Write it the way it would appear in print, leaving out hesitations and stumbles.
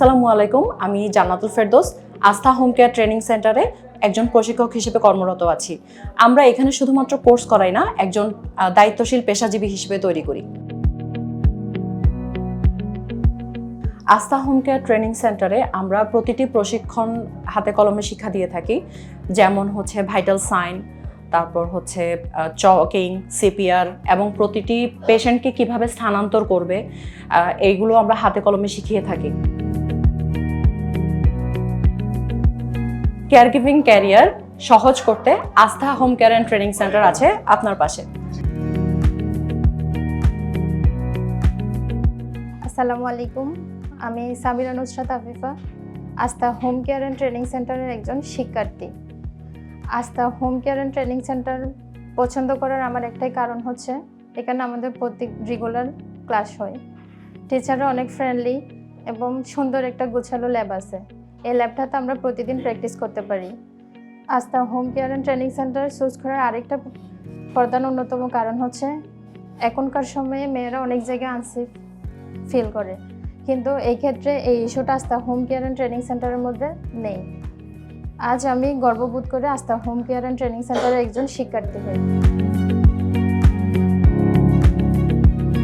আসসালামু আলাইকুম, আমি জান্নাতুল ফেরদৌস আস্থা হোম কেয়ার ট্রেনিং সেন্টারে একজন প্রশিক্ষক হিসেবে কর্মরত আছি। আমরা এখানে শুধুমাত্র কোর্স করাই না, একজন দায়িত্বশীল পেশাজীবী হিসেবে তৈরি করি। আস্থা হোম কেয়ার ট্রেনিং সেন্টারে আমরা প্রতিটি প্রশিক্ষণ হাতে কলমে শিক্ষা দিয়ে থাকি, যেমন হচ্ছে ভাইটাল সাইন, তারপর হচ্ছে চকিং, সিপিআর এবং প্রতিটি পেশেন্টকে কিভাবে স্থানান্তর করবে, এইগুলো আমরা হাতে কলমে শিখিয়ে থাকি। কেয়ার গিভিং ক্যারিয়ার সহজ করতে আস্থা home care and training centre আছে আপনার পাশে। আসসালামু আলাইকুম, আমি সামিরা নুসরাত আফিফা, আস্থা হোম কেয়ার অ্যান্ড ট্রেনিং সেন্টারের একজন শিক্ষার্থী। আস্থা home care and training centre পছন্দ করার আমার একটাই কারণ হচ্ছে এখানে আমাদের প্রত্যেক রেগুলার ক্লাস হয়। টিচাররা অনেক ফ্রেন্ডলি এবং সুন্দর একটা গোছালো ল্যাব আছে। এই ল্যাবটাতে আমরা প্রতিদিন প্র্যাকটিস করতে পারি। আস্থা home care and training centre choose করার আরেকটা প্রধান অন্যতম কারণ হচ্ছে এখনকার সময়ে মেয়েরা অনেক জায়গায় আনসেফ ফিল করে, কিন্তু এই ক্ষেত্রে এই ইস্যুটা আস্থা হোম কেয়ার অ্যান্ড ট্রেনিং সেন্টারের মধ্যে নেই। আজ আমি গর্ববোধ করে আস্থা হোম কেয়ার অ্যান্ড ট্রেনিং সেন্টারের একজন শিক্ষার্থী হই।